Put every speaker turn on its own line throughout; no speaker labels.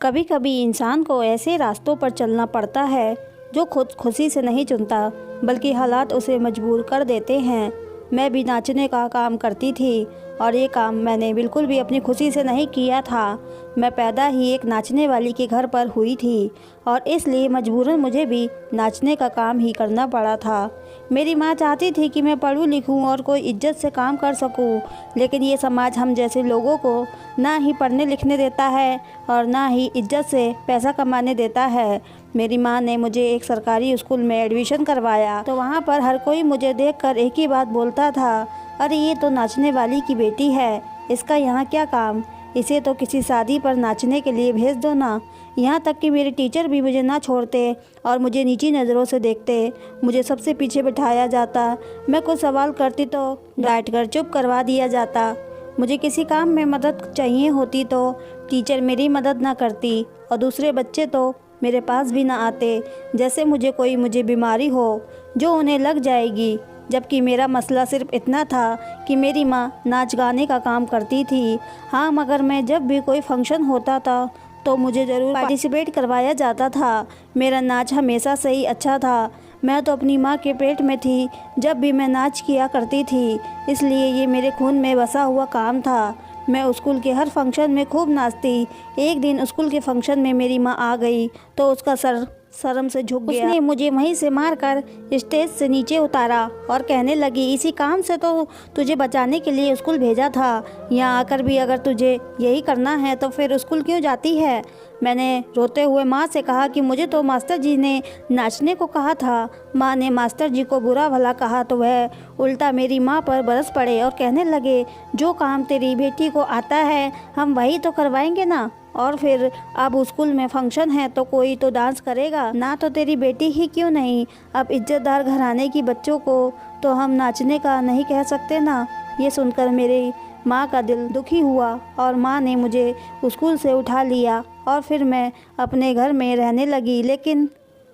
कभी कभी इंसान को ऐसे रास्तों पर चलना पड़ता है जो खुद खुशी से नहीं चुनता, बल्कि हालात उसे मजबूर कर देते हैं। मैं भी नाचने का काम करती थी और ये काम मैंने बिल्कुल भी अपनी खुशी से नहीं किया था। मैं पैदा ही एक नाचने वाली के घर पर हुई थी और इसलिए मजबूरन मुझे भी नाचने का काम ही करना पड़ा था। मेरी माँ चाहती थी कि मैं पढ़ूँ लिखूँ और कोई इज्जत से काम कर सकूँ, लेकिन ये समाज हम जैसे लोगों को ना ही पढ़ने लिखने देता है और ना ही इज्जत से पैसा कमाने देता है। मेरी माँ ने मुझे एक सरकारी स्कूल में एडमिशन करवाया तो वहाँ पर हर कोई मुझे देखकर एक ही बात बोलता था, अरे ये तो नाचने वाली की बेटी है, इसका यहाँ क्या काम, इसे तो किसी शादी पर नाचने के लिए भेज दो ना। यहाँ तक कि मेरे टीचर भी मुझे ना छोड़ते और मुझे नीची नज़रों से देखते। मुझे सबसे पीछे बिठाया जाता, मैं कुछ सवाल करती तो डांट कर चुप करवा दिया जाता। मुझे किसी काम में मदद चाहिए होती तो टीचर मेरी मदद ना करती और दूसरे बच्चे तो मेरे पास भी ना आते, जैसे मुझे बीमारी हो जो उन्हें लग जाएगी। जबकि मेरा मसला सिर्फ इतना था कि मेरी माँ नाच गाने का काम करती थी। हाँ, मगर मैं जब भी कोई फंक्शन होता था तो मुझे ज़रूर पार्टिसिपेट करवाया जाता था। मेरा नाच हमेशा से ही अच्छा था। मैं तो अपनी माँ के पेट में थी जब भी मैं नाच किया करती थी, इसलिए ये मेरे खून में बसा हुआ काम था। मैं स्कूल के हर फंक्शन में खूब नाचती। एक दिन स्कूल के फंक्शन में मेरी माँ आ गई तो उसका सर शर्म से झुक गया। उसने मुझे वहीं से मारकर स्टेज से नीचे उतारा और कहने लगी, इसी काम से तो तुझे बचाने के लिए स्कूल भेजा था, यहाँ आकर भी अगर तुझे यही करना है तो फिर स्कूल क्यों जाती है। मैंने रोते हुए माँ से कहा कि मुझे तो मास्टर जी ने नाचने को कहा था। माँ ने मास्टर जी को बुरा भला कहा तो वह उल्टा मेरी माँ पर बरस पड़े और कहने लगे, जो काम तेरी बेटी को आता है हम वही तो करवाएंगे ना, और फिर अब स्कूल में फंक्शन है तो कोई तो डांस करेगा ना, तो तेरी बेटी ही क्यों नहीं, अब इज्जतदार घराने की बच्चों को तो हम नाचने का नहीं कह सकते ना। ये सुनकर मेरी माँ का दिल दुखी हुआ और माँ ने मुझे स्कूल से उठा लिया और फिर मैं अपने घर में रहने लगी। लेकिन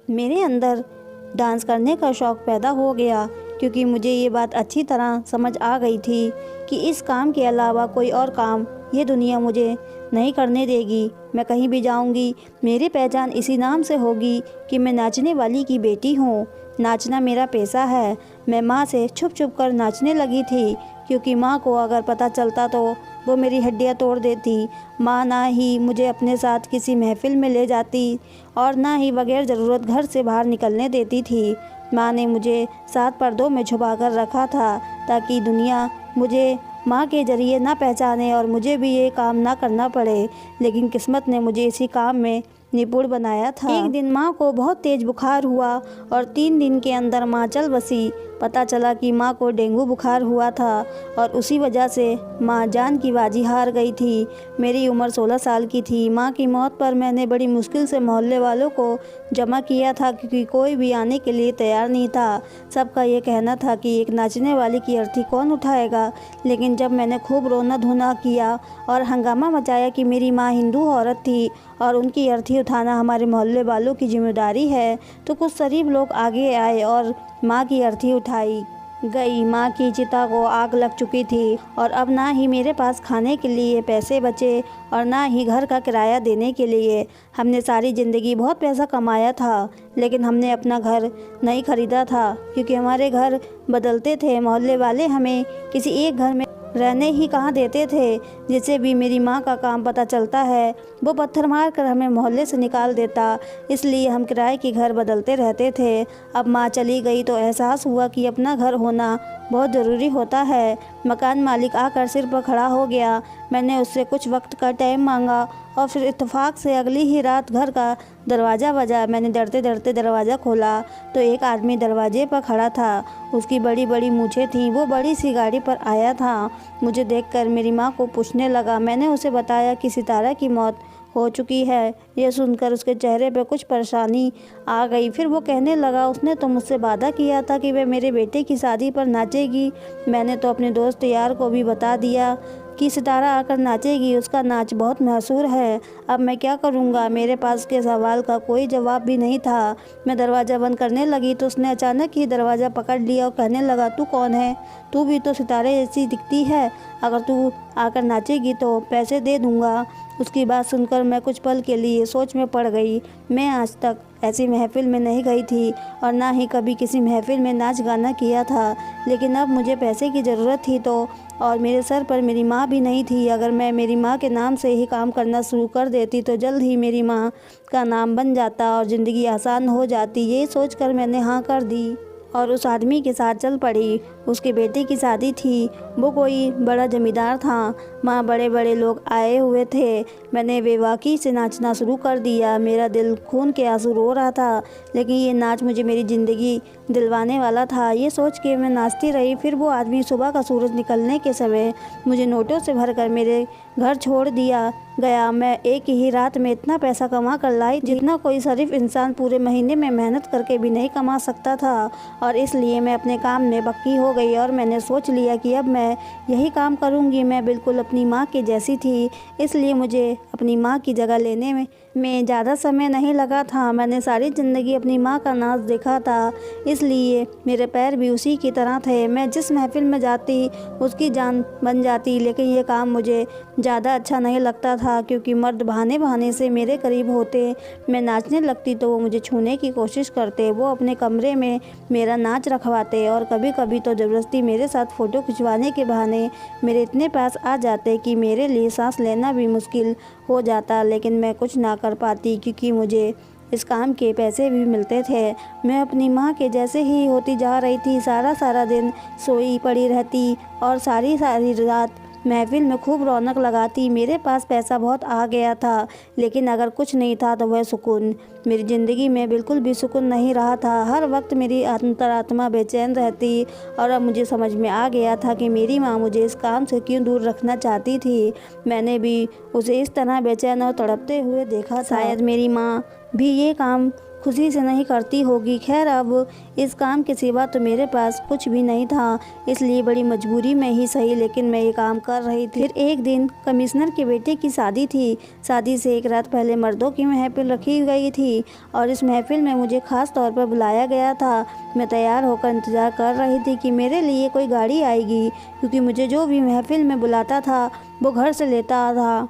मेरे अंदर डांस करने का शौक़ पैदा हो गया, क्योंकि मुझे ये बात अच्छी तरह समझ आ गई थी कि इस काम के अलावा कोई और काम ये दुनिया मुझे नहीं करने देगी। मैं कहीं भी जाऊंगी मेरी पहचान इसी नाम से होगी कि मैं नाचने वाली की बेटी हूँ। नाचना मेरा पेशा है। मैं माँ से छुप छुप कर नाचने लगी थी, क्योंकि माँ को अगर पता चलता तो वो मेरी हड्डियाँ तोड़ देती। माँ ना ही मुझे अपने साथ किसी महफिल में ले जाती और ना ही बगैर ज़रूरत घर से बाहर निकलने देती थी। माँ ने मुझे 7 पर्दों में छुपा कर रखा था ताकि दुनिया मुझे माँ के ज़रिए ना पहचाने और मुझे भी ये काम ना करना पड़े। लेकिन किस्मत ने मुझे इसी काम में निपुण बनाया था। एक दिन माँ को बहुत तेज़ बुखार हुआ और 3 दिन के अंदर माँ चल बसी। पता चला कि माँ को डेंगू बुखार हुआ था और उसी वजह से माँ जान की बाजी हार गई थी। मेरी उम्र 16 साल की थी। माँ की मौत पर मैंने बड़ी मुश्किल से मोहल्ले वालों को जमा किया था, क्योंकि कोई भी आने के लिए तैयार नहीं था। सबका ये कहना था कि एक नाचने वाली की अर्थी कौन उठाएगा। लेकिन जब मैंने खूब रोना धोना किया और हंगामा मचाया कि मेरी माँ हिंदू औरत थी और उनकी अर्थी उठाना हमारे मोहल्ले वालों की जिम्मेदारी है, तो कुछ शरीफ लोग आगे आए और माँ की अर्थी उठाई गई। माँ की चिता को आग लग चुकी थी और अब ना ही मेरे पास खाने के लिए पैसे बचे और ना ही घर का किराया देने के लिए। हमने सारी ज़िंदगी बहुत पैसा कमाया था, लेकिन हमने अपना घर नहीं खरीदा था, क्योंकि हमारे घर बदलते थे। मोहल्ले वाले हमें किसी एक घर में रहने ही कहाँ देते थे। जिसे भी मेरी माँ का काम पता चलता है वो पत्थर मार कर हमें मोहल्ले से निकाल देता, इसलिए हम किराए के घर बदलते रहते थे। अब माँ चली गई तो एहसास हुआ कि अपना घर होना बहुत ज़रूरी होता है। मकान मालिक आकर सिर पर खड़ा हो गया। मैंने उससे कुछ वक्त का टाइम मांगा और फिर इत्तेफाक से अगली ही रात घर का दरवाज़ा बजा। मैंने डरते डरते दरवाज़ा खोला तो एक आदमी दरवाजे पर खड़ा था। उसकी बड़ी बड़ी मूछें थीं। वो बड़ी सी गाड़ी पर आया था। मुझे देखकर मेरी माँ को पूछने लगा। मैंने उसे बताया कि सितारा की मौत हो चुकी है। यह सुनकर उसके चेहरे पे कुछ परेशानी आ गई। फिर वो कहने लगा, उसने तो मुझसे वादा किया था कि वह मेरे बेटे की शादी पर नाचेगी। मैंने तो अपने दोस्त यार को भी बता दिया कि सितारा आकर नाचेगी, उसका नाच बहुत मशहूर है। अब मैं क्या करूँगा। मेरे पास के सवाल का कोई जवाब भी नहीं था। मैं दरवाज़ा बंद करने लगी तो उसने अचानक ही दरवाज़ा पकड़ लिया और कहने लगा, तू कौन है? तू भी तो सितारे जैसी दिखती है। अगर तू आकर नाचेगी तो पैसे दे दूँगा। उसकी बात सुनकर मैं कुछ पल के लिए सोच में पड़ गई। मैं आज तक ऐसी महफ़िल में नहीं गई थी और ना ही कभी किसी महफ़िल में नाच गाना किया था, लेकिन अब मुझे पैसे की ज़रूरत थी तो, और मेरे सर पर मेरी माँ भी नहीं थी। अगर मैं मेरी माँ के नाम से ही काम करना शुरू कर देती तो जल्द ही मेरी माँ का नाम बन जाता और ज़िंदगी आसान हो जाती। ये सोचकर मैंने हाँ कर दी और उस आदमी के साथ चल पड़ी। उसके बेटे की शादी थी। वो कोई बड़ा ज़मींदार था। वहाँ बड़े बड़े लोग आए हुए थे। मैंने बेबाकी से नाचना शुरू कर दिया। मेरा दिल खून के आंसू रो रहा था, लेकिन ये नाच मुझे मेरी ज़िंदगी दिलवाने वाला था। ये सोच के मैं नाचती रही। फिर वो आदमी सुबह का सूरज निकलने के समय मुझे नोटों से भरकर मेरे घर छोड़ दिया गया। मैं एक ही रात में इतना पैसा कमा कर लाई जितना कोई शरीफ इंसान पूरे महीने में मेहनत करके भी नहीं कमा सकता था। और इसलिए मैं अपने काम में पक्की हो गई और मैंने सोच लिया कि अब मैं यही काम करूंगी। मैं बिल्कुल अपनी माँ की जैसी थी, इसलिए मुझे अपनी माँ की जगह लेने में ज़्यादा समय नहीं लगा था। मैंने सारी ज़िंदगी अपनी माँ का नाच देखा था, इसलिए मेरे पैर भी उसी की तरह थे। मैं जिस महफ़िल में जाती उसकी जान बन जाती, लेकिन ये काम मुझे ज़्यादा अच्छा नहीं लगता था क्योंकि मर्द बहाने बहाने से मेरे करीब होते। मैं नाचने लगती तो वो मुझे छूने की कोशिश करते। वो अपने कमरे में मेरा नाच रखवाते और कभी कभी तो ज़बरदस्ती मेरे साथ फ़ोटो खिंचवाने के बहाने मेरे इतने पास आ जाते कि मेरे लिए सांस लेना भी मुश्किल हो जाता। लेकिन मैं कुछ ना कर पाती क्योंकि मुझे इस काम के पैसे भी मिलते थे। मैं अपनी माँ के जैसे ही होती जा रही थी। सारा दिन सोई पड़ी रहती और सारी रात महफ़िल में खूब रौनक लगाती। मेरे पास पैसा बहुत आ गया था, लेकिन अगर कुछ नहीं था तो वह सुकून। मेरी ज़िंदगी में बिल्कुल भी सुकून नहीं रहा था। हर वक्त मेरी अंतरात्मा बेचैन रहती और अब मुझे समझ में आ गया था कि मेरी माँ मुझे इस काम से क्यों दूर रखना चाहती थी। मैंने भी उसे इस तरह बेचैन और तड़पते हुए देखा। शायद मेरी माँ भी ये काम खुशी से नहीं करती होगी। खैर, अब इस काम के सिवा तो मेरे पास कुछ भी नहीं था, इसलिए बड़ी मजबूरी में ही सही लेकिन मैं ये काम कर रही थी। फिर एक दिन कमिश्नर के बेटे की शादी थी। शादी से एक रात पहले मर्दों की महफ़िल रखी गई थी और इस महफ़िल में मुझे ख़ास तौर पर बुलाया गया था। मैं तैयार होकर इंतज़ार कर रही थी कि मेरे लिए कोई गाड़ी आएगी, क्योंकि मुझे जो भी महफ़िल में बुलाता था वो घर से लेता था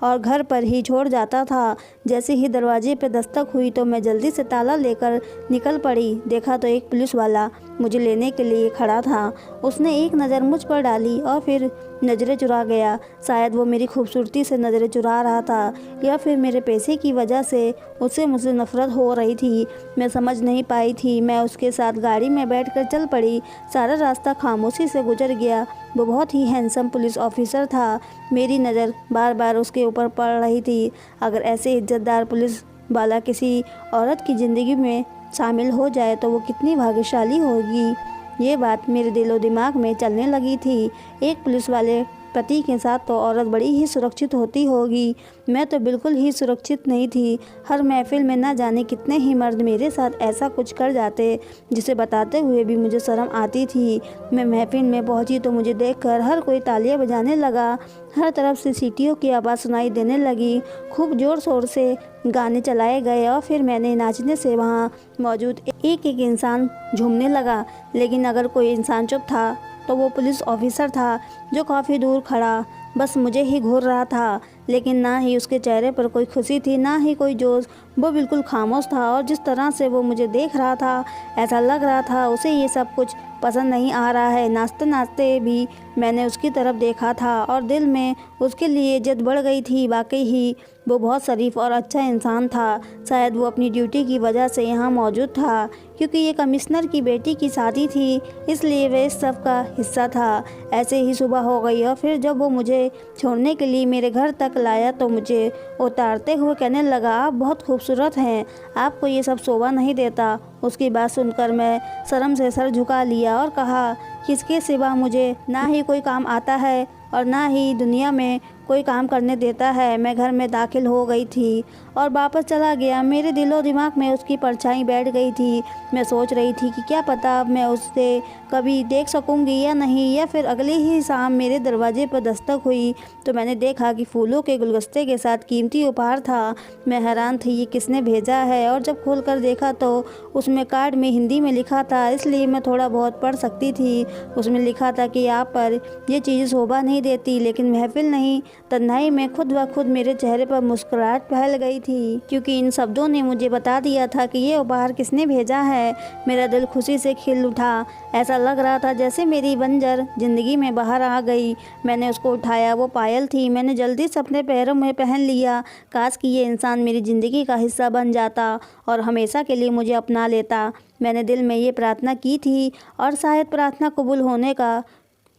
और घर पर ही छोड़ जाता था। जैसे ही दरवाजे पर दस्तक हुई तो मैं जल्दी से ताला लेकर निकल पड़ी। देखा तो एक पुलिस वाला मुझे लेने के लिए खड़ा था। उसने एक नज़र मुझ पर डाली और फिर नज़रें चुरा गया। शायद वो मेरी खूबसूरती से नज़रें चुरा रहा था या फिर मेरे पैसे की वजह से उससे मुझसे नफ़रत हो रही थी। मैं समझ नहीं पाई थी। मैं उसके साथ गाड़ी में बैठकर चल पड़ी। सारा रास्ता खामोशी से गुजर गया। वो बहुत ही हैंडसम पुलिस ऑफिसर था। मेरी नज़र बार बार उसके ऊपर पड़ रही थी। अगर ऐसे इज्जतदार पुलिस वाला किसी औरत की ज़िंदगी में शामिल हो जाए तो वो कितनी भाग्यशाली होगी। ये बात मेरे दिलो दिमाग में चलने लगी थी। एक पुलिस वाले पति के साथ तो औरत बड़ी ही सुरक्षित होती होगी। मैं तो बिल्कुल ही सुरक्षित नहीं थी। हर महफ़िल में न जाने कितने ही मर्द मेरे साथ ऐसा कुछ कर जाते, जिसे बताते हुए भी मुझे शर्म आती थी। मैं महफ़िल में पहुंची तो मुझे देखकर हर कोई तालियां बजाने लगा। हर तरफ से सीटियों की आवाज़ सुनाई देने लगी। खूब ज़ोर शोर से गाने चलाए गए और फिर मैंने नाचने से वहाँ मौजूद एक एक इंसान झूमने लगा। लेकिन अगर कोई इंसान चुप था तो वो पुलिस ऑफिसर था, जो काफ़ी दूर खड़ा बस मुझे ही घूर रहा था। लेकिन ना ही उसके चेहरे पर कोई खुशी थी, ना ही कोई जोश। वो बिल्कुल खामोश था और जिस तरह से वो मुझे देख रहा था ऐसा लग रहा था उसे ये सब कुछ पसंद नहीं आ रहा है। नाचते नाचते भी मैंने उसकी तरफ देखा था और दिल में उसके लिए इज्जत बढ़ गई थी। वाकई ही वो बहुत शरीफ और अच्छा इंसान था। शायद वो अपनी ड्यूटी की वजह से यहाँ मौजूद था, क्योंकि ये कमिश्नर की बेटी की शादी थी, इसलिए वह इस सब का हिस्सा था। ऐसे ही सुबह हो गई और फिर जब वो मुझे छोड़ने के लिए मेरे घर तक लाया तो मुझे उतारते हुए कहने लगा, आप बहुत खूबसूरत हैं, आपको ये सब शोभा नहीं देता। उसकी बात सुनकर मैं शर्म से सर झुका लिया और कहा, किसके सिवा मुझे ना ही कोई काम आता है और ना ही दुनिया में कोई काम करने देता है। मैं घर में दाखिल हो गई थी और वापस चला गया। मेरे दिलो दिमाग में उसकी परछाई बैठ गई थी। मैं सोच रही थी कि क्या पता अब मैं उससे कभी देख सकूंगी या नहीं। या फिर अगले ही शाम मेरे दरवाजे पर दस्तक हुई तो मैंने देखा कि फूलों के गुलदस्ते के साथ कीमती उपहार था। मैं हैरान थी ये किसने भेजा है, और जब खोल कर देखा तो उसमें कार्ड में हिंदी में लिखा था, इसलिए मैं थोड़ा बहुत पढ़ सकती थी। उसमें लिखा था कि आप पर ये चीज़ शोभा नहीं देती, लेकिन महफिल नहीं तन्हाई में खुद ब खुद मेरे चेहरे पर मुस्कुराहट फैल गई थी, क्योंकि इन शब्दों ने मुझे बता दिया था कि ये उपहार किसने भेजा है। मेरा दिल खुशी से खिल उठा। ऐसा लग रहा था जैसे मेरी बंजर ज़िंदगी में बाहर आ गई। मैंने उसको उठाया, वो पायल थी। मैंने जल्दी से अपने पैरों में पहन लिया। काश कि ये इंसान मेरी ज़िंदगी का हिस्सा बन जाता और हमेशा के लिए मुझे अपना लेता। मैंने दिल में ये प्रार्थना की थी और शायद प्रार्थना कबूल होने का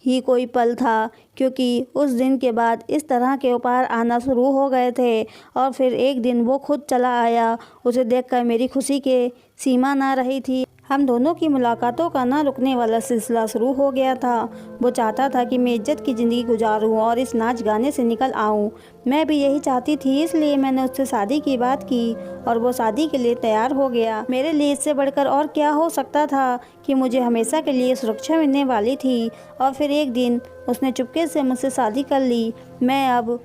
ही कोई पल था, क्योंकि उस दिन के बाद इस तरह के उपहार आना शुरू हो गए थे। और फिर एक दिन वो खुद चला आया। उसे देखकर मेरी खुशी के सीमा ना रही थी। हम दोनों की मुलाकातों का ना रुकने वाला सिलसिला शुरू हो गया था। वो चाहता था कि मैं इज्जत की ज़िंदगी गुजारूं और इस नाच गाने से निकल आऊं। मैं भी यही चाहती थी, इसलिए मैंने उससे शादी की बात की और वो शादी के लिए तैयार हो गया। मेरे लिए इससे बढ़कर और क्या हो सकता था कि मुझे हमेशा के लिए सुरक्षा मिलने वाली थी। और फिर एक दिन उसने चुपके से मुझसे शादी कर ली। मैं अब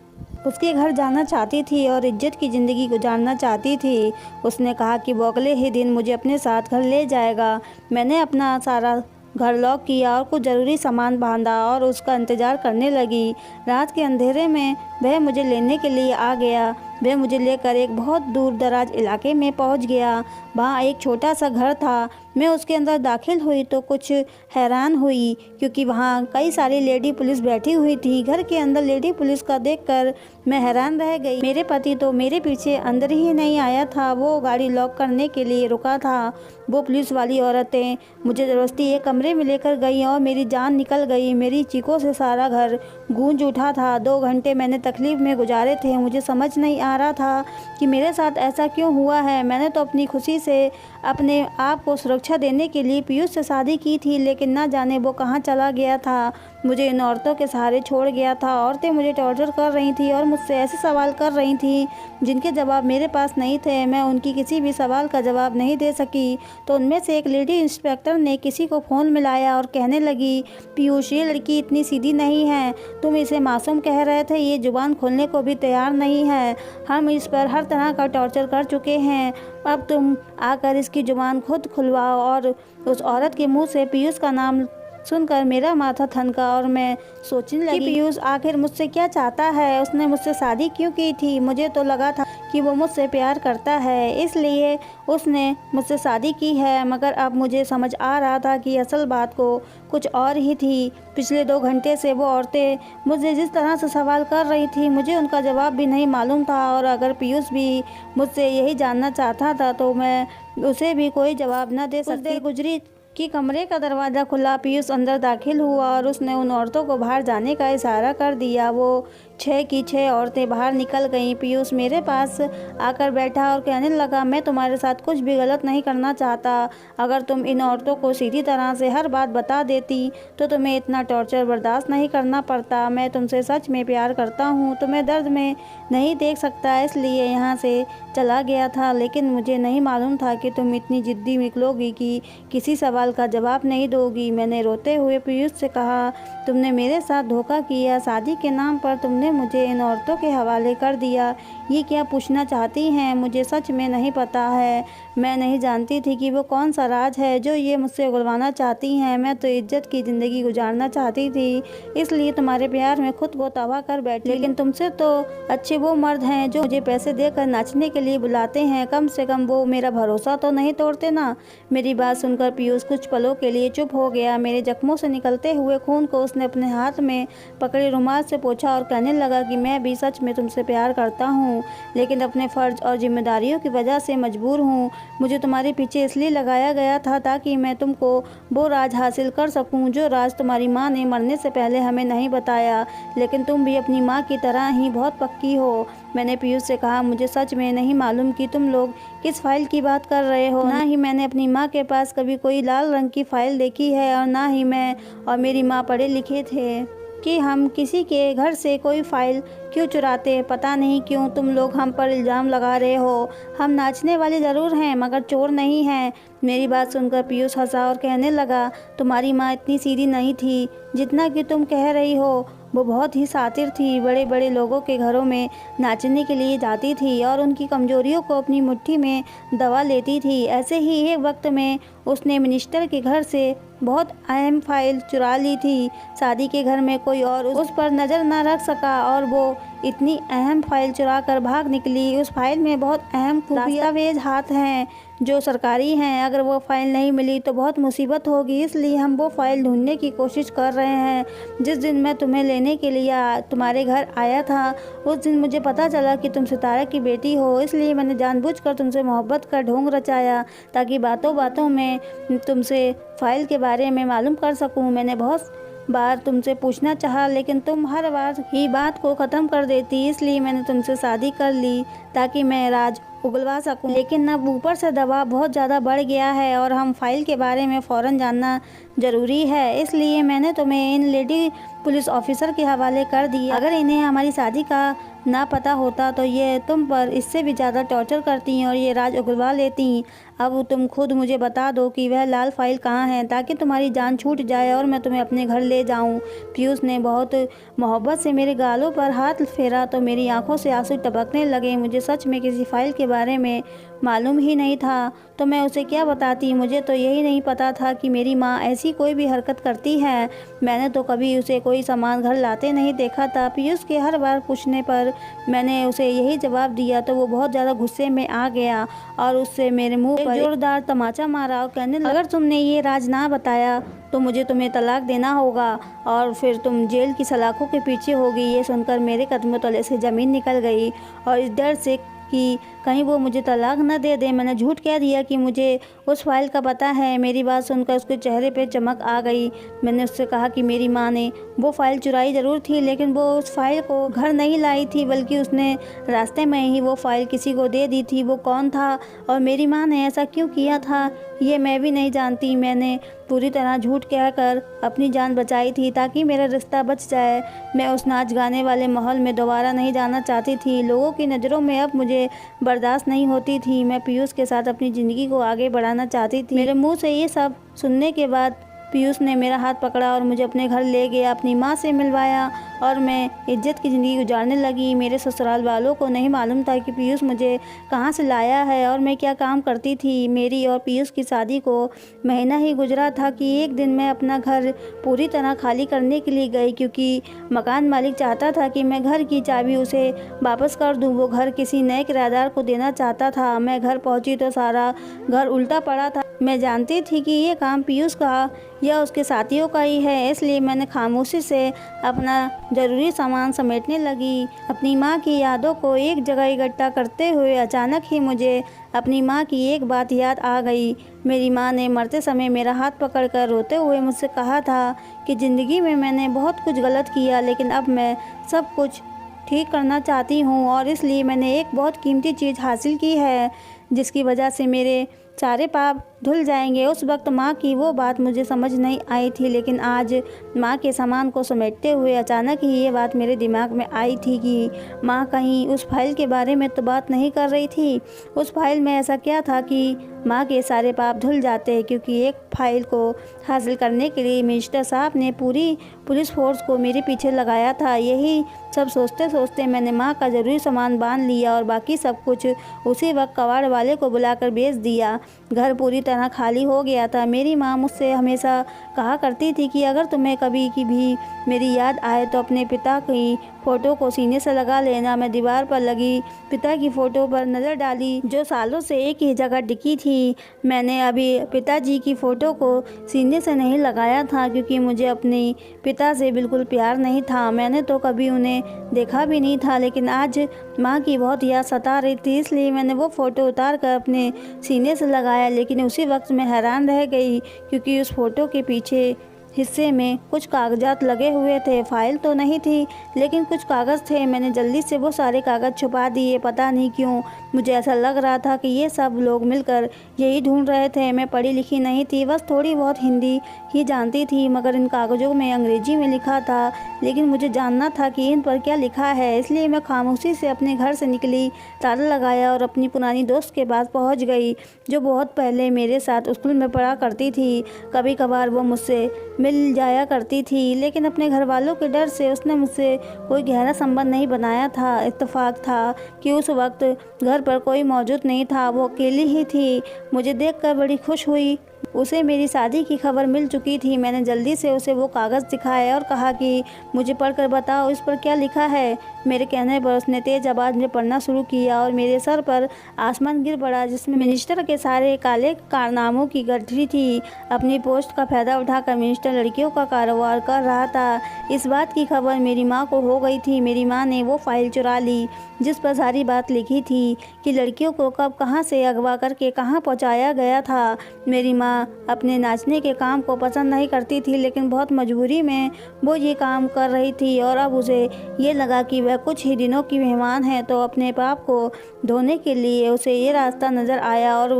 उसके घर जाना चाहती थी और इज्जत की ज़िंदगी गुजारना चाहती थी। उसने कहा कि वो अगले ही दिन मुझे अपने साथ घर ले जाएगा। मैंने अपना सारा घर लॉक किया और कुछ ज़रूरी सामान बांधा और उसका इंतज़ार करने लगी। रात के अंधेरे में वह मुझे लेने के लिए आ गया। वह मुझे लेकर एक बहुत दूर दराज इलाके में पहुंच गया। वहाँ एक छोटा सा घर था। मैं उसके अंदर दाखिल हुई तो कुछ हैरान हुई, क्योंकि वहाँ कई सारी लेडी पुलिस बैठी हुई थी। घर के अंदर लेडी पुलिस का देखकर मैं हैरान रह गई। मेरे पति तो मेरे पीछे अंदर ही नहीं आया था, वो गाड़ी लॉक करने के लिए रुका था। वो पुलिस वाली औरतें मुझे ज़बरदस्ती एक कमरे में लेकर गई और मेरी जान निकल गई। मेरी चीखों से सारा घर गूंज उठा था। 2 घंटे मैंने तकलीफ़ में गुजारे थे। मुझे समझ नहीं आ रहा था कि मेरे साथ ऐसा क्यों हुआ है। मैंने तो अपनी खुशी से अपने आप को सुरक्षा देने के लिए पीयूष से शादी की थी, लेकिन ना जाने वो कहाँ चला गया था। मुझे इन औरतों के सहारे छोड़ गया था। औरतें मुझे टॉर्चर कर रही थी और मुझसे ऐसे सवाल कर रही थी जिनके जवाब मेरे पास नहीं थे। मैं उनकी किसी भी सवाल का जवाब नहीं दे सकी। तो उनमें से एक लेडी इंस्पेक्टर ने किसी को फ़ोन मिलाया और कहने लगी, पीयूष, ये लड़की इतनी सीधी नहीं है। तुम इसे मासूम कह रहे थे, ये ज़ुबान खोलने को भी तैयार नहीं है। हम इस पर हर तरह का टॉर्चर कर चुके हैं। अब तुम आकर इसकी ज़ुबान खुद खुलवाओ। और उस औरत के मुंह से पीयूष का नाम सुनकर मेरा माथा ठनका और मैं सोचने लगी कि पीयूष आखिर मुझसे क्या चाहता है। उसने मुझसे शादी क्यों की थी? मुझे तो लगा था कि वो मुझसे प्यार करता है, इसलिए उसने मुझसे शादी की है। मगर अब मुझे समझ आ रहा था कि असल बात को कुछ और ही थी। पिछले 2 घंटे से वो औरतें मुझे जिस तरह से सवाल कर रही थी, मुझे उनका जवाब भी नहीं मालूम था। और अगर पीयूष भी मुझसे यही जानना चाहता था तो मैं उसे भी कोई जवाब न दे सकती। गुजरी कि कमरे का दरवाज़ा खुला। पीयूष अंदर दाखिल हुआ और उसने उन औरतों को बाहर जाने का इशारा कर दिया। वो 6 की 6 औरतें बाहर निकल गईं। पीयूष मेरे पास आकर बैठा और कहने लगा, मैं तुम्हारे साथ कुछ भी गलत नहीं करना चाहता। अगर तुम इन औरतों को सीधी तरह से हर बात बता देती तो तुम्हें इतना टॉर्चर बर्दाश्त नहीं करना पड़ता। मैं तुमसे सच में प्यार करता हूँ, तुम्हें दर्द में नहीं देख सकता, इसलिए यहाँ से चला गया था। लेकिन मुझे नहीं मालूम था कि तुम इतनी ज़िद्दी निकलोगी कि किसी सवाल का जवाब नहीं दोगी। मैंने रोते हुए पीयूष से कहा, तुमने मेरे साथ धोखा किया। शादी के नाम पर तुमने मुझे इन औरतों के हवाले कर दिया। ये क्या पूछना चाहती हैं? मुझे सच में नहीं पता है। मैं नहीं जानती थी कि वो कौन सा राज है जो ये मुझसे उगलवाना चाहती हैं। मैं तो इज्जत की ज़िंदगी गुजारना चाहती थी, इसलिए तुम्हारे प्यार में खुद को तबाह कर बैठी। लेकिन तुमसे तो अच्छे वो मर्द हैं जो मुझे पैसे देकर नाचने के लिए बुलाते हैं। कम से कम वो मेरा भरोसा तो नहीं तोड़ते ना। मेरी बात सुनकर पीयूष कुछ पलों के लिए चुप हो गया। मेरे जख्मों से निकलते हुए खून को उसने अपने हाथ में पकड़े रुमाल से पोंछा और कहने लगा कि मैं भी सच में तुमसे प्यार करता हूँ, लेकिन अपने फ़र्ज और जिम्मेदारियों की वजह से मजबूर हूँ। मुझे तुम्हारे पीछे इसलिए लगाया गया था ताकि मैं तुमको वो राज हासिल कर सकूं जो राज तुम्हारी माँ ने मरने से पहले हमें नहीं बताया। लेकिन तुम भी अपनी माँ की तरह ही बहुत पक्की हो। मैंने पीयूष से कहा, मुझे सच में नहीं मालूम कि तुम लोग किस फाइल की बात कर रहे हो। ना ही मैंने अपनी माँ के पास कभी कोई लाल रंग की फ़ाइल देखी है और ना ही मैं और मेरी माँ पढ़े लिखे थे कि हम किसी के घर से कोई फ़ाइल क्यों चुराते। पता नहीं क्यों तुम लोग हम पर इल्ज़ाम लगा रहे हो। हम नाचने वाले ज़रूर हैं मगर चोर नहीं हैं। मेरी बात सुनकर पीयूष हंसा और कहने लगा, तुम्हारी माँ इतनी सीधी नहीं थी जितना कि तुम कह रही हो। वो बहुत ही शातिर थी। बड़े बड़े लोगों के घरों में नाचने के लिए जाती थी और उनकी कमजोरियों को अपनी मुट्ठी में दबा लेती थी। ऐसे ही एक वक्त में उसने मिनिस्टर के घर से बहुत अहम फाइल चुरा ली थी। शादी के घर में कोई और उस पर नज़र न रख सका और वो इतनी अहम फाइल चुरा कर भाग निकली। उस फाइल में बहुत अहम दस्तावेज हाथ हैं जो सरकारी हैं। अगर वो फ़ाइल नहीं मिली तो बहुत मुसीबत होगी, इसलिए हम वो फ़ाइल ढूंढने की कोशिश कर रहे हैं। जिस दिन मैं तुम्हें लेने के लिए तुम्हारे घर आया था, उस दिन मुझे पता चला कि तुम सितारा की बेटी हो, इसलिए मैंने जानबूझकर तुमसे मोहब्बत का ढोंग रचाया ताकि बातों बातों में तुमसे फ़ाइल के बारे में मालूम कर सकूं। मैंने बहुत बार तुमसे पूछना चाहा, लेकिन तुम हर बार ही बात को ख़त्म कर देती, इसलिए मैंने तुमसे शादी कर ली ताकि मैं राज उगलवा सकूं। लेकिन अब ऊपर से दबाव बहुत ज़्यादा बढ़ गया है और हम फाइल के बारे में फ़ौरन जानना ज़रूरी है, इसलिए मैंने तुम्हें इन लेडी पुलिस ऑफिसर के हवाले कर दिया। अगर इन्हें हमारी शादी का ना पता होता तो ये तुम पर इससे भी ज़्यादा टॉर्चर करती और ये राज उगलवा लेती। अब तुम खुद मुझे बता दो कि वह लाल फाइल कहाँ है ताकि तुम्हारी जान छूट जाए और मैं तुम्हें अपने घर ले जाऊं। पीयूष ने बहुत मोहब्बत से मेरे गालों पर हाथ फेरा तो मेरी आंखों से आंसू टपकने लगे। मुझे सच में किसी फाइल के बारे में मालूम ही नहीं था, तो मैं उसे क्या बताती। मुझे तो यही नहीं पता था कि मेरी माँ ऐसी कोई भी हरकत करती है। मैंने तो कभी उसे कोई सामान घर लाते नहीं देखा था। पीयूष के हर बार पूछने पर मैंने उसे यही जवाब दिया तो वो बहुत ज़्यादा गुस्से में आ गया और उससे मेरे मुंह पर जोरदार तमाचा मारा और कहने लगा, अगर तुमने ये राज ना बताया तो मुझे तुम्हें तलाक देना होगा और फिर तुम जेल की सलाखों के पीछे होगी। ये सुनकर मेरे कदमों तले से ज़मीन निकल गई और इस डर से कि कहीं वो मुझे तलाक न दे दे, मैंने झूठ कह दिया कि मुझे उस फाइल का पता है। मेरी बात सुनकर उसके चेहरे पे चमक आ गई। मैंने उससे कहा कि मेरी माँ ने वो फाइल चुराई ज़रूर थी, लेकिन वो उस फाइल को घर नहीं लाई थी, बल्कि उसने रास्ते में ही वो फाइल किसी को दे दी थी। वो कौन था और मेरी माँ ने ऐसा क्यों किया था ये मैं भी नहीं जानती। मैंने पूरी तरह झूठ कहकर अपनी जान बचाई थी ताकि मेरा रिश्ता बच जाए। मैं उस नाच गाने वाले माहौल में दोबारा नहीं जाना चाहती थी। लोगों की नज़रों में अब मुझे बर्दाश्त नहीं होती थी। मैं पीयूष के साथ अपनी ज़िंदगी को आगे बढ़ाना चाहती थी। मेरे मुंह से ये सब सुनने के बाद पीयूष ने मेरा हाथ पकड़ा और मुझे अपने घर ले गया, अपनी माँ से मिलवाया और मैं इज्जत की ज़िंदगी गुजारने लगी। मेरे ससुराल वालों को नहीं मालूम था कि पीयूष मुझे कहाँ से लाया है और मैं क्या काम करती थी। मेरी और पीयूष की शादी को महीना ही गुजरा था कि एक दिन मैं अपना घर पूरी तरह खाली करने के लिए गई, क्योंकि मकान मालिक चाहता था कि मैं घर की चाबी उसे वापस कर दूँ। वो घर किसी नए किराएदार को देना चाहता था। मैं घर पहुँची तो सारा घर उल्टा पड़ा था। मैं जानती थी कि ये काम पीयूष का या उसके साथियों का ही है, इसलिए मैंने खामोशी से अपना ज़रूरी सामान समेटने लगी। अपनी माँ की यादों को एक जगह इकट्ठा करते हुए अचानक ही मुझे अपनी माँ की एक बात याद आ गई। मेरी माँ ने मरते समय मेरा हाथ पकड़कर रोते हुए मुझसे कहा था कि ज़िंदगी में मैंने बहुत कुछ गलत किया, लेकिन अब मैं सब कुछ ठीक करना चाहती हूँ और इसलिए मैंने एक बहुत कीमती चीज़ हासिल की है जिसकी वजह से मेरे सारे पाप धुल जाएंगे। उस वक्त माँ की वो बात मुझे समझ नहीं आई थी, लेकिन आज माँ के सामान को समेटते हुए अचानक ही ये बात मेरे दिमाग में आई थी कि माँ कहीं उस फाइल के बारे में तो बात नहीं कर रही थी। उस फाइल में ऐसा क्या था कि माँ के सारे पाप धुल जाते, क्योंकि एक फाइल को हासिल करने के लिए मिनिस्टर साहब ने पूरी पुलिस फोर्स को मेरे पीछे लगाया था। यही सब सोचते सोचते मैंने माँ का ज़रूरी सामान बांध लिया और बाकी सब कुछ उसी वक्त कबाड़ वाले को बुलाकर बेच दिया। घर पूरी तरह खाली हो गया था। मेरी माँ मुझसे हमेशा कहा करती थी कि अगर तुम्हें कभी की भी मेरी याद आए तो अपने पिता की फ़ोटो को सीने से लगा लेना। मैं दीवार पर लगी पिता की फ़ोटो पर नज़र डाली जो सालों से एक ही जगह टिकी थी। मैंने अभी पिताजी की फ़ोटो को सीने से नहीं लगाया था क्योंकि मुझे अपने पिता से बिल्कुल प्यार नहीं था। मैंने तो कभी उन्हें देखा भी नहीं था, लेकिन आज माँ की बहुत याद सता रही थी, इसलिए मैंने वो फ़ोटो उतार कर अपने सीने से लगाया। लेकिन उसी वक्त मैं हैरान रह गई क्योंकि उस फ़ोटो के पीछे हिस्से में कुछ कागजात लगे हुए थे। फाइल तो नहीं थी, लेकिन कुछ कागज़ थे। मैंने जल्दी से वो सारे कागज़ छुपा दिए। पता नहीं क्यों मुझे ऐसा लग रहा था कि ये सब लोग मिलकर यही ढूंढ रहे थे। मैं पढ़ी लिखी नहीं थी, बस थोड़ी बहुत हिंदी ही जानती थी, मगर इन कागज़ों में अंग्रेजी में लिखा था, लेकिन मुझे जानना था कि इन पर क्या लिखा है। इसलिए मैं खामोशी से अपने घर से निकली, ताला लगाया और अपनी पुरानी दोस्त के पास पहुँच गई जो बहुत पहले मेरे साथ स्कूल में पढ़ा करती थी। कभी कभार वो मुझसे मिल जाया करती थी, लेकिन अपने घर वालों के डर से उसने मुझसे कोई गहरा संबंध नहीं बनाया था। इत्तेफाक था कि उस वक्त घर पर कोई मौजूद नहीं था, वो अकेली ही थी। मुझे देखकर बड़ी खुश हुई। उसे मेरी शादी की खबर मिल चुकी थी। मैंने जल्दी से उसे वो कागज़ दिखाया और कहा कि मुझे पढ़कर बताओ इस पर क्या लिखा है। मेरे कहने पर उसने तेज़ आवाज़ में पढ़ना शुरू किया और मेरे सर पर आसमान गिर पड़ा, जिसमें मिनिस्टर के सारे काले कारनामों की गठरी थी। अपनी पोस्ट का फ़ायदा उठाकर मिनिस्टर लड़कियों का कारोबार कर रहा था। इस बात की खबर मेरी माँ को हो गई थी। मेरी माँ ने वो फाइल चुरा ली जिस पर सारी बात लिखी थी कि लड़कियों को कब कहाँ से अगवा करके कहाँ पहुँचाया गया था। मेरी माँ अपने नाचने के काम को पसंद नहीं करती थी, लेकिन बहुत मजबूरी में वो ये काम कर रही थी और अब उसे ये लगा कि वह कुछ ही दिनों की मेहमान है, तो अपने पाप को धोने के लिए उसे ये रास्ता नज़र आया और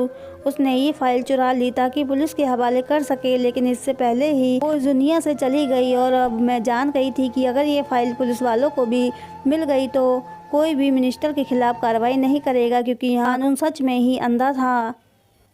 उसने ये फाइल चुरा ली ताकि पुलिस के हवाले कर सके। लेकिन इससे पहले ही वो इस दुनिया से चली गई और अब मैं जान गई थी कि अगर ये फाइल पुलिस वालों को भी मिल गई तो कोई भी मिनिस्टर के खिलाफ कार्रवाई नहीं करेगा, क्योंकि यहाँ कानून सच में ही अंधा था।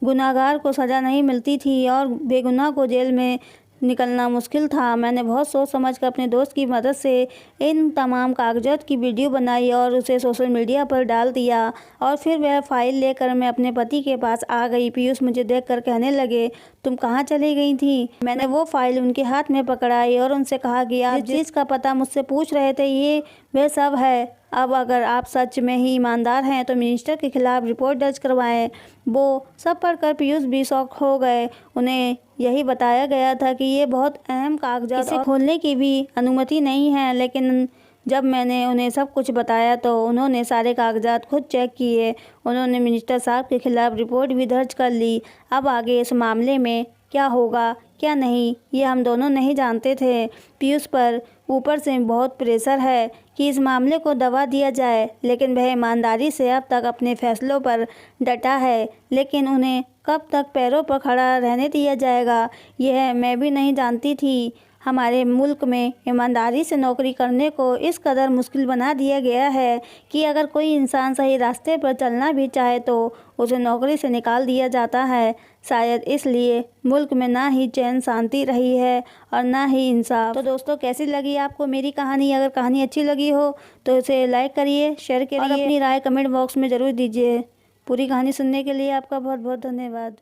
गुनाहगार को सज़ा नहीं मिलती थी और बेगुनाह को जेल में निकलना मुश्किल था। मैंने बहुत सोच समझकर अपने दोस्त की मदद से इन तमाम कागजात की वीडियो बनाई और उसे सोशल मीडिया पर डाल दिया और फिर वह फाइल लेकर मैं अपने पति के पास आ गई। पीयूष मुझे देखकर कहने लगे, तुम कहाँ चली गई थी? मैंने वो फाइल उनके हाथ में पकड़ाई और उनसे कहा कि आप जिस चीज़ का पता मुझसे पूछ रहे थे ये वह सब है। अब अगर आप सच में ही ईमानदार हैं तो मिनिस्टर के खिलाफ रिपोर्ट दर्ज करवाएं। वो सब पढ़कर पीयूष भी शॉक हो गए। उन्हें यही बताया गया था कि ये बहुत अहम कागजात इसे खोलने की भी अनुमति नहीं है, लेकिन जब मैंने उन्हें सब कुछ बताया तो उन्होंने सारे कागजात खुद चेक किए। उन्होंने मिनिस्टर साहब के खिलाफ रिपोर्ट भी दर्ज कर ली। अब आगे इस मामले में क्या होगा क्या नहीं ये हम दोनों नहीं जानते थे। पीयूष पर ऊपर से बहुत प्रेशर है कि इस मामले को दबा दिया जाए, लेकिन वह ईमानदारी से अब तक अपने फैसलों पर डटा है। लेकिन उन्हें कब तक पैरों पर खड़ा रहने दिया जाएगा यह मैं भी नहीं जानती थी। हमारे मुल्क में ईमानदारी से नौकरी करने को इस कदर मुश्किल बना दिया गया है कि अगर कोई इंसान सही रास्ते पर चलना भी चाहे तो उसे नौकरी से निकाल दिया जाता है। शायद इसलिए मुल्क में ना ही चैन शांति रही है और ना ही इंसाफ। तो दोस्तों, कैसी लगी आपको मेरी कहानी? अगर कहानी अच्छी लगी हो तो इसे लाइक करिए, शेयर करिए और अपनी राय कमेंट बॉक्स में ज़रूर दीजिए। पूरी कहानी सुनने के लिए आपका बहुत बहुत धन्यवाद।